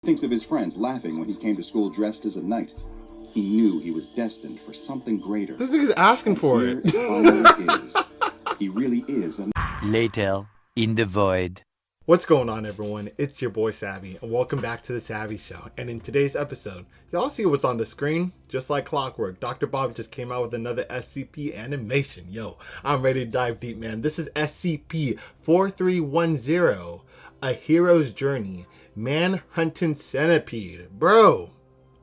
Thinks of his friends laughing when he came to school dressed as a knight. He knew he was destined for something greater. This nigga's asking for Here it. it finally is. He really is a... Later, in the void. What's going on, everyone? It's your boy Savvy, and welcome back to the Savvy Show. And in today's episode, y'all see what's on the screen? Just like clockwork, Dr. Bob just came out with another SCP animation. Yo, I'm ready to dive deep, man. This is SCP-4310, A Hero's Journey, Man-Hunting Centipede. Bro,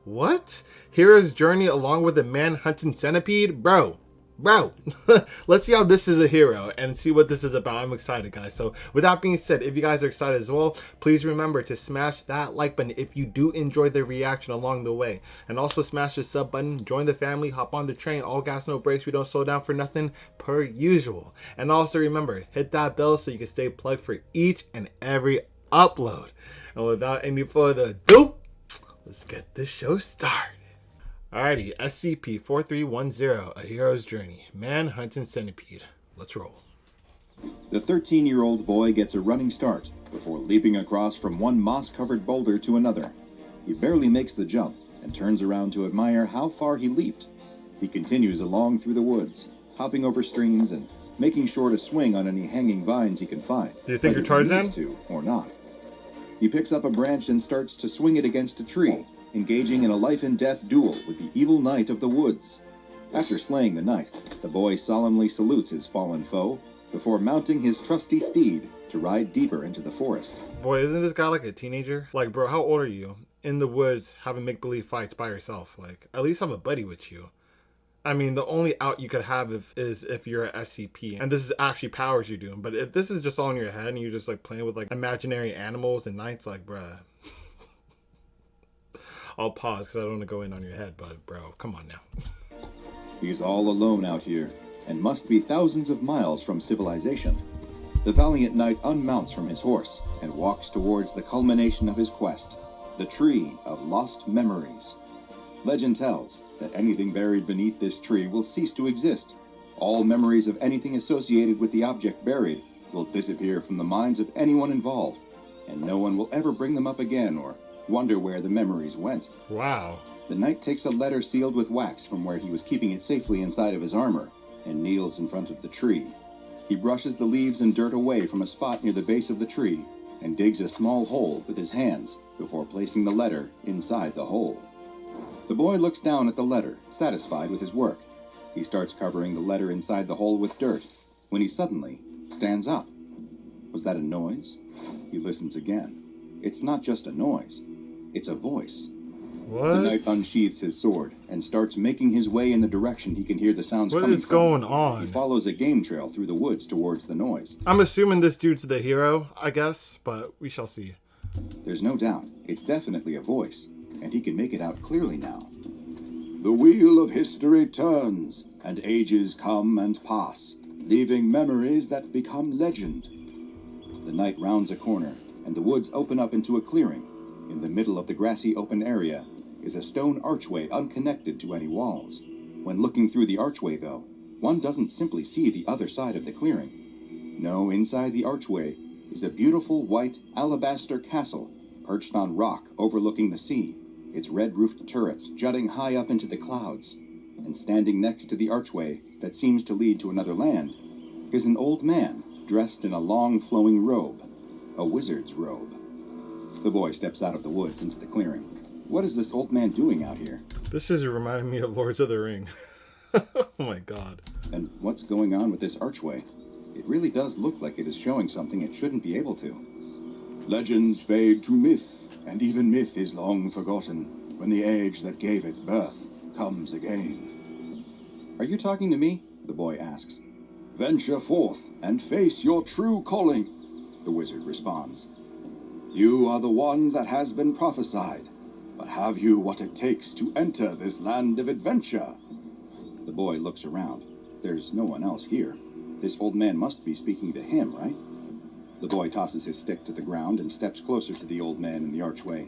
what? Hero's Journey along with the Man-Hunting Centipede? Bro. Let's see how this is a hero and see what this is about. I'm excited, guys. So with that being said, if you guys are excited as well, please remember to smash that like button if you do enjoy the reaction along the way, and also smash the sub button, join the family, hop on the train, all gas no brakes, we don't slow down for nothing per usual. And also remember, hit that bell so you can stay plugged for each and every upload. And without any further ado, let's get this show started. Alrighty, SCP-4310, A Hero's Journey, Man-Hunting Centipede. Let's roll. The 13-year-old boy gets a running start before leaping across from one moss-covered boulder to another. He barely makes the jump and turns around to admire how far he leaped. He continues along through the woods, hopping over streams and making sure to swing on any hanging vines he can find. Do you think you're whether he Tarzan? needs to or not. He picks up a branch and starts to swing it against a tree, engaging in a life-and-death duel with the evil knight of the woods. After slaying the knight, the boy solemnly salutes his fallen foe before mounting his trusty steed to ride deeper into the forest. Boy, isn't this guy like a teenager? Like, bro, how old are you? In the woods, having make-believe fights by yourself. Like, at least have a buddy with you. I mean, the only out you could have is if you're an SCP, and this is actually powers you're doing. But if this is just all in your head and you're just like playing with like imaginary animals and knights, like, bruh. I'll pause because I don't want to go in on your head, but bro, come on now. He's all alone out here, and must be thousands of miles from civilization. The valiant knight unmounts from his horse and walks towards the culmination of his quest, the Tree of Lost Memories. Legend tells that anything buried beneath this tree will cease to exist. All memories of anything associated with the object buried will disappear from the minds of anyone involved, and no one will ever bring them up again or wonder where the memories went. Wow. The knight takes a letter sealed with wax from where he was keeping it safely inside of his armor and kneels in front of the tree. He brushes the leaves and dirt away from a spot near the base of the tree and digs a small hole with his hands before placing the letter inside the hole. The boy looks down at the letter, satisfied with his work. He starts covering the letter inside the hole with dirt when he suddenly stands up. Was that a noise? He listens again. It's not just a noise. It's a voice. What? The knight unsheathes his sword and starts making his way in the direction he can hear the sounds coming from. What is going on? He follows a game trail through the woods towards the noise. I'm assuming this dude's the hero, I guess, but we shall see. There's no doubt, it's definitely a voice, and he can make it out clearly now. The wheel of history turns, and ages come and pass, leaving memories that become legend. The knight rounds a corner, and the woods open up into a clearing. In the middle of the grassy open area is a stone archway unconnected to any walls. When looking through the archway, though, one doesn't simply see the other side of the clearing. No, inside the archway is a beautiful white alabaster castle perched on rock overlooking the sea, its red-roofed turrets jutting high up into the clouds. And standing next to the archway that seems to lead to another land is an old man dressed in a long flowing robe, a wizard's robe. The boy steps out of the woods into the clearing. What is this old man doing out here? This is reminding me of Lords of the Ring. Oh my god. And what's going on with this archway? It really does look like it is showing something it shouldn't be able to. Legends fade to myth, and even myth is long forgotten when the age that gave it birth comes again. Are you talking to me? The boy asks. Venture forth and face your true calling, the wizard responds. You are the one that has been prophesied, but have you what it takes to enter this land of adventure? The boy looks around. There's no one else here. This old man must be speaking to him, right? The boy tosses his stick to the ground and steps closer to the old man in the archway.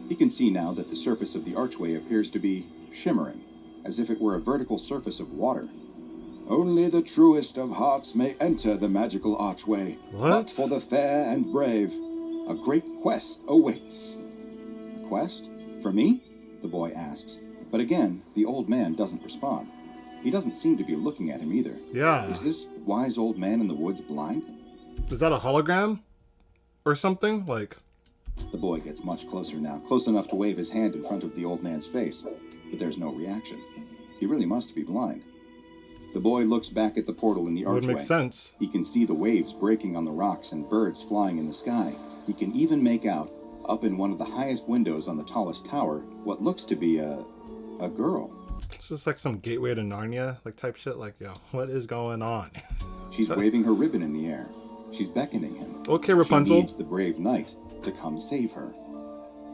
He can see now that the surface of the archway appears to be shimmering, as if it were a vertical surface of water. Only the truest of hearts may enter the magical archway. What? But for the fair and brave, a great quest awaits. A request? For me? The boy asks. But again, the old man doesn't respond. He doesn't seem to be looking at him either. Yeah. Is this wise old man in the woods blind? Is that a hologram? Or something? Like... The boy gets much closer now, close enough to wave his hand in front of the old man's face. But there's no reaction. He really must be blind. The boy looks back at the portal in the archway. Would make sense. He can see the waves breaking on the rocks and birds flying in the sky. He can even make out, up in one of the highest windows on the tallest tower, what looks to be a girl. This is like some gateway to Narnia, like type shit. Like, yo, what is going on? She's waving her ribbon in the air. She's beckoning him. Okay, Rapunzel. She needs the brave knight to come save her.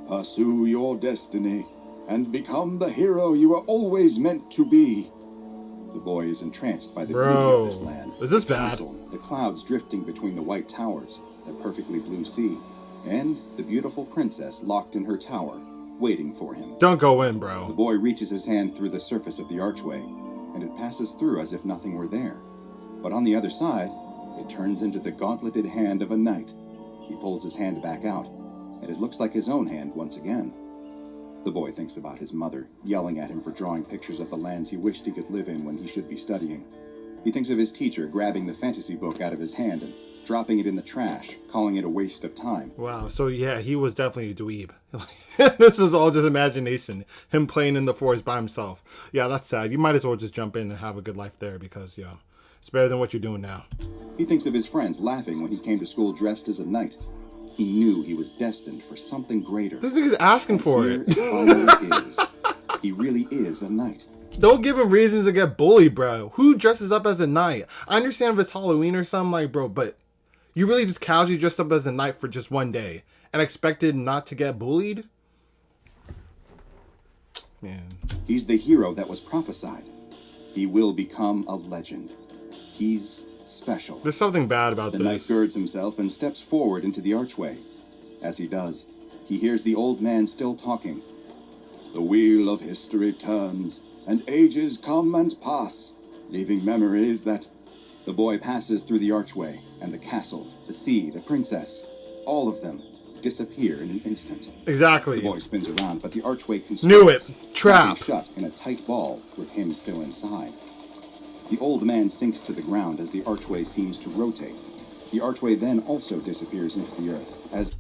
Pursue your destiny and become the hero you were always meant to be. The boy is entranced by the beauty of this land. Is this the bad? castle, the clouds drifting between the white towers, the perfectly blue sea, and the beautiful princess locked in her tower, waiting for him. Don't go in, The bro. boy reaches his hand through the surface of the archway, and it passes through as if nothing were there. But on the other side, it turns into the gauntleted hand of a knight. He pulls his hand back out, and it looks like his own hand once again. The boy thinks about his mother, yelling at him for drawing pictures of the lands he wished he could live in when he should be studying. He thinks of his teacher grabbing the fantasy book out of his hand and dropping it in the trash, calling it a waste of time. Wow. So yeah, he was definitely a dweeb. This is all just imagination. Him playing in the forest by himself. Yeah, that's sad. You might as well just jump in and have a good life there because, yeah, it's better than what you're doing now. He thinks of his friends laughing when he came to school dressed as a knight. He knew he was destined for something greater. This nigga's asking And for here it. finally is. He really is a knight. Don't give him reasons to get bullied, bro. Who dresses up as a knight? I understand if it's Halloween or something, like, bro, but you really just casually dressed up as a knight for just one day and expected not to get bullied? Man. He's the hero that was prophesied. He will become a legend. He's special. There's something bad about The knight this. girds himself and steps forward into the archway. As he does, he hears the old man still talking. The wheel of history turns, and ages come and pass, leaving memories that... The boy passes through the archway, and the castle, the sea, the princess, all of them disappear in an instant. Exactly. The boy spins around, but the archway constricts, Knew it. Trap. snapping shut in a tight ball with him still inside. The old man sinks to the ground as the archway seems to rotate. The archway then also disappears into the earth as...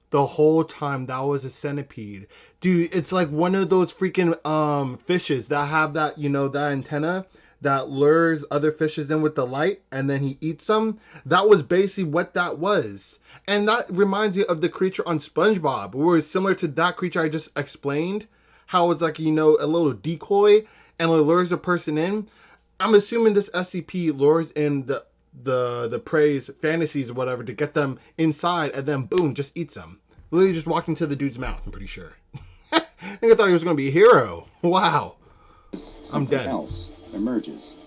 The whole time that was a centipede. Dude, it's like one of those freaking fishes that have that, you know, that antenna that lures other fishes in with the light and then he eats them. That was basically what that was. And that reminds me of the creature on SpongeBob, where it's similar to that creature I just explained. How it's like, you know, a little decoy and it lures a person in. I'm assuming this SCP lures in the prey's fantasies or whatever to get them inside and then boom, just eats them. Literally just walked into the dude's mouth, I'm pretty sure. I think I thought he was going to be a hero. Wow. something dead. else emerges.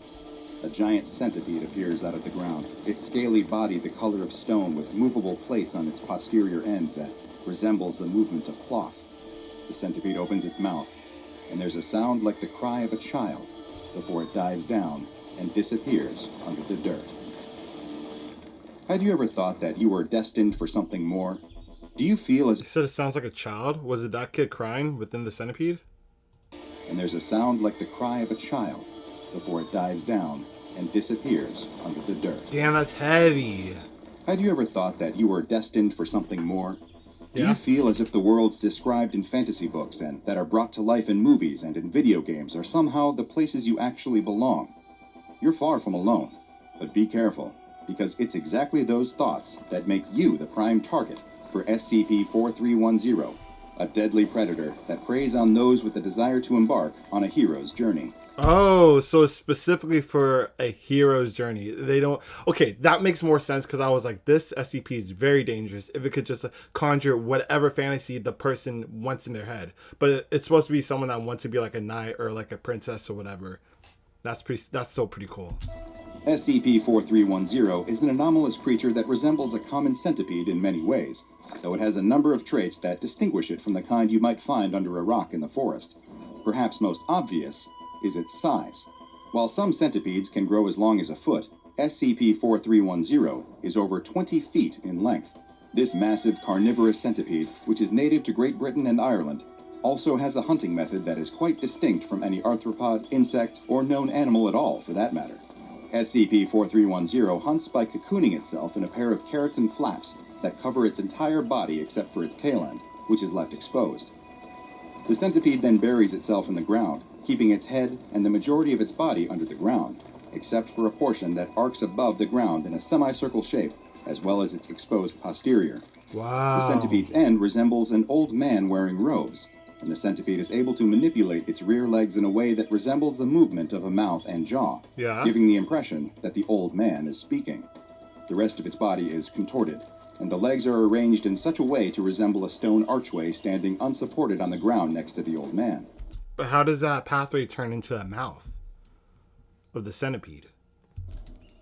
A giant centipede appears out of the ground, its scaly body the color of stone with movable plates on its posterior end that resembles the movement of cloth. The centipede opens its mouth, and there's a sound like the cry of a child before it dives down and disappears under the dirt. Have you ever thought that you were destined for something more? Do you feel You as... said it sounds like a child? Was it that kid crying within the centipede? And there's a sound like the cry of a child before it dives down and disappears under the dirt. Damn, that's heavy. Have you ever thought that you were destined for something more? Do Yeah. you feel as if the worlds described in fantasy books and that are brought to life in movies and in video games are somehow the places you actually belong? You're far from alone, but be careful, because it's exactly those thoughts that make you the prime target for SCP-4310, a deadly predator that preys on those with the desire to embark on a hero's journey. Oh, so it's specifically for a hero's journey. They don't... Okay, that makes more sense because I was like, this SCP is very dangerous if it could just conjure whatever fantasy the person wants in their head. But it's supposed to be someone that wants to be like a knight or like a princess or whatever. That's still pretty cool. SCP-4310 is an anomalous creature that resembles a common centipede in many ways, though it has a number of traits that distinguish it from the kind you might find under a rock in the forest. Perhaps most obvious is its size. While some centipedes can grow as long as a foot, SCP-4310 is over 20 feet in length. This massive carnivorous centipede, which is native to Great Britain and Ireland, also has a hunting method that is quite distinct from any arthropod, insect, or known animal at all, for that matter. SCP-4310 hunts by cocooning itself in a pair of keratin flaps that cover its entire body except for its tail end, which is left exposed. The centipede then buries itself in the ground, keeping its head and the majority of its body under the ground, except for a portion that arcs above the ground in a semicircle shape, as well as its exposed posterior. Wow. The centipede's end resembles an old man wearing robes, and the centipede is able to manipulate its rear legs in a way that resembles the movement of a mouth and jaw, giving the impression that the old man is speaking. The rest of its body is contorted, and the legs are arranged in such a way to resemble a stone archway standing unsupported on the ground next to the old man. But how does that pathway turn into a mouth of the centipede?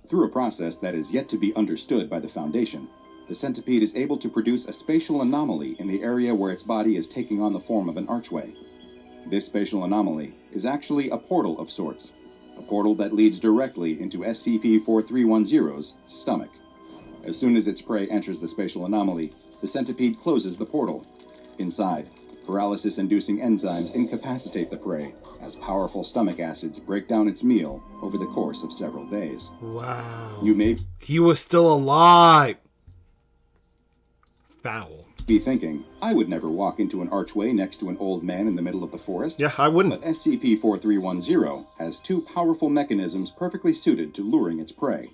Through a process that is yet to be understood by the Foundation, the centipede is able to produce a spatial anomaly in the area where its body is taking on the form of an archway. This spatial anomaly is actually a portal of sorts, a portal that leads directly into SCP-4310's stomach. As soon as its prey enters the spatial anomaly, the centipede closes the portal. Inside, paralysis-inducing enzymes incapacitate the prey, as powerful stomach acids break down its meal over the course of several days. Wow. You may He was still alive. Foul. be thinking, I would never walk into an archway next to an old man in the middle of the forest. Yeah, I wouldn't. But SCP-4310 has two powerful mechanisms perfectly suited to luring its prey.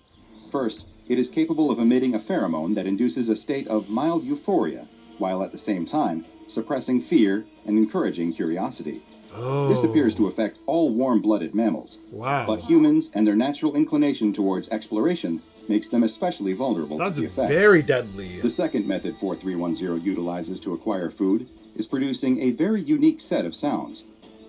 First, it is capable of emitting a pheromone that induces a state of mild euphoria, while at the same time suppressing fear and encouraging curiosity. Oh. This appears to affect all warm-blooded mammals. Wow. But humans and their natural inclination towards exploration makes them especially vulnerable That's to the effects. very deadly. The second method 4310 utilizes to acquire food is producing a very unique set of sounds.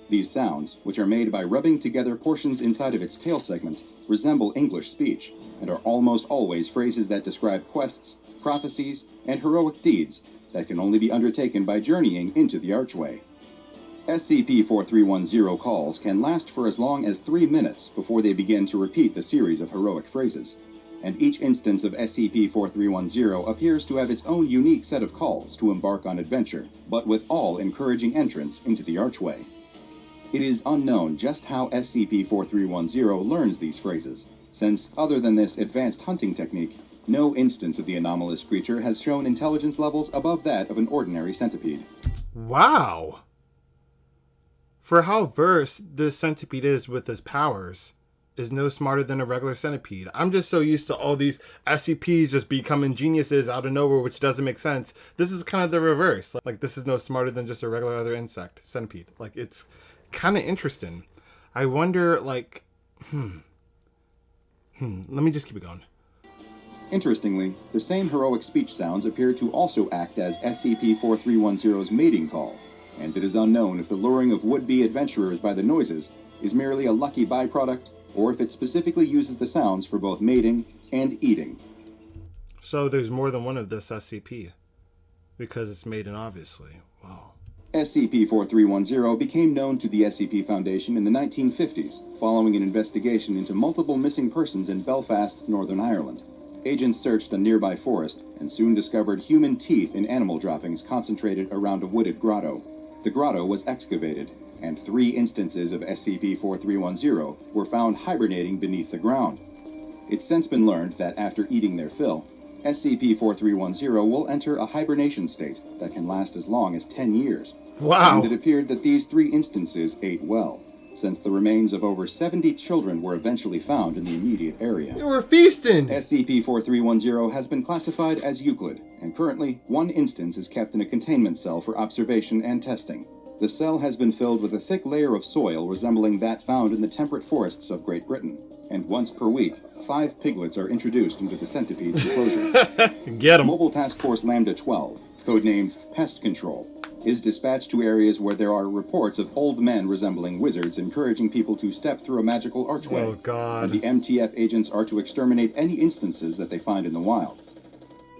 These sounds, which are made by rubbing together portions inside of its tail segment, resemble English speech, and are almost always phrases that describe quests, prophecies, and heroic deeds that can only be undertaken by journeying into the archway. SCP-4310 calls can last for as long as 3 minutes before they begin to repeat the series of heroic phrases, and each instance of SCP-4310 appears to have its own unique set of calls to embark on adventure, but with all encouraging entrance into the archway. It is unknown just how SCP-4310 learns these phrases, since, other than this advanced hunting technique, no instance of the anomalous creature has shown intelligence levels above that of an ordinary centipede. Wow. For how versed this centipede is with his powers, is no smarter than a regular centipede. I'm just so used to all these SCPs just becoming geniuses out of nowhere, which doesn't make sense. This is kind of the reverse. Like, this is no smarter than just a regular other insect, centipede. Like, it's kind of interesting. I wonder, like, let me just keep it going. Interestingly, the same heroic speech sounds appear to also act as SCP-4310's mating call, and it is unknown if the luring of would-be adventurers by the noises is merely a lucky byproduct, or if it specifically uses the sounds for both mating and eating. So there's more than one of this SCP, because it's mating, obviously. Wow. SCP-4310 became known to the SCP Foundation in the 1950s, following an investigation into multiple missing persons in Belfast, Northern Ireland. Agents searched a nearby forest and soon discovered human teeth in animal droppings concentrated around a wooded grotto. The grotto was excavated, and 3 instances of SCP-4310 were found hibernating beneath the ground. It's since been learned that after eating their fill, SCP-4310 will enter a hibernation state that can last as long as 10 years. Wow. And it appeared that these 3 instances ate well, since the remains of over 70 children were eventually found in the immediate area. They were feasting! SCP-4310 has been classified as Euclid, and currently 1 instance is kept in a containment cell for observation and testing. The cell has been filled with a thick layer of soil resembling that found in the temperate forests of Great Britain, and once per week, 5 piglets are introduced into the centipede's enclosure. Get 'em. Mobile Task Force Lambda 12, codenamed Pest Control, is dispatched to areas where there are reports of old men resembling wizards encouraging people to step through a magical archway. Oh, God. And the MTF agents are to exterminate any instances that they find in the wild.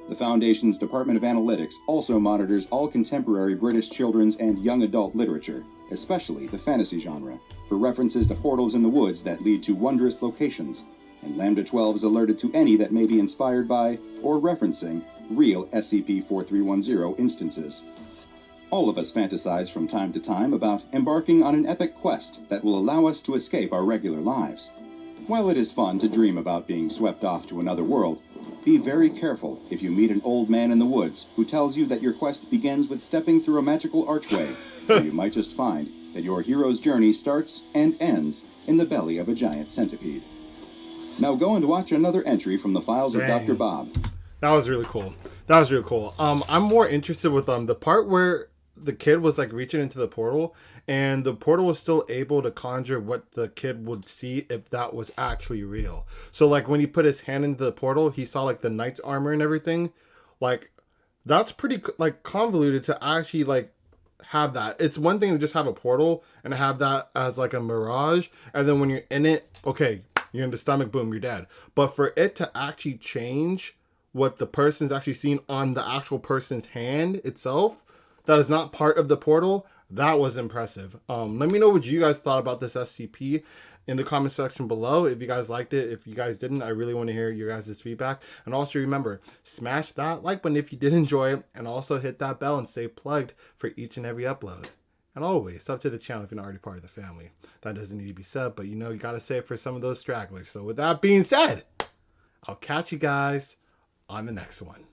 The Foundation's Department of Analytics also monitors all contemporary British children's and young adult literature, especially the fantasy genre, for references to portals in the woods that lead to wondrous locations, and Lambda 12 is alerted to any that may be inspired by or referencing real SCP-4310 instances. All of us fantasize from time to time about embarking on an epic quest that will allow us to escape our regular lives. While it is fun to dream about being swept off to another world, be very careful if you meet an old man in the woods who tells you that your quest begins with stepping through a magical archway, where you might just find that your hero's journey starts and ends in the belly of a giant centipede. Now go and watch another entry from the files of Dang. Dr. Bob. That was really cool. That was really cool. I'm more interested with the part where the kid was like reaching into the portal, and the portal was still able to conjure what the kid would see if that was actually real. So like when he put his hand into the portal, he saw like the knight's armor and everything. Like that's pretty like convoluted to actually like have that. It's one thing to just have a portal and have that as like a mirage, and then when you're in it, okay, you're in the stomach, boom, you're dead. But for it to actually change what the person's actually seen on the actual person's hand itself, that is not part of the portal, that was impressive. Let me know what you guys thought about this SCP in the comment section below. If you guys liked it, if you guys didn't, I really want to hear your guys' feedback. And also remember, smash that like button if you did enjoy it, and also hit that bell and stay plugged for each and every upload. And always sub to the channel if you're not already part of the family. That doesn't need to be said, but you know you gotta say it for some of those stragglers. So with that being said, I'll catch you guys on the next one.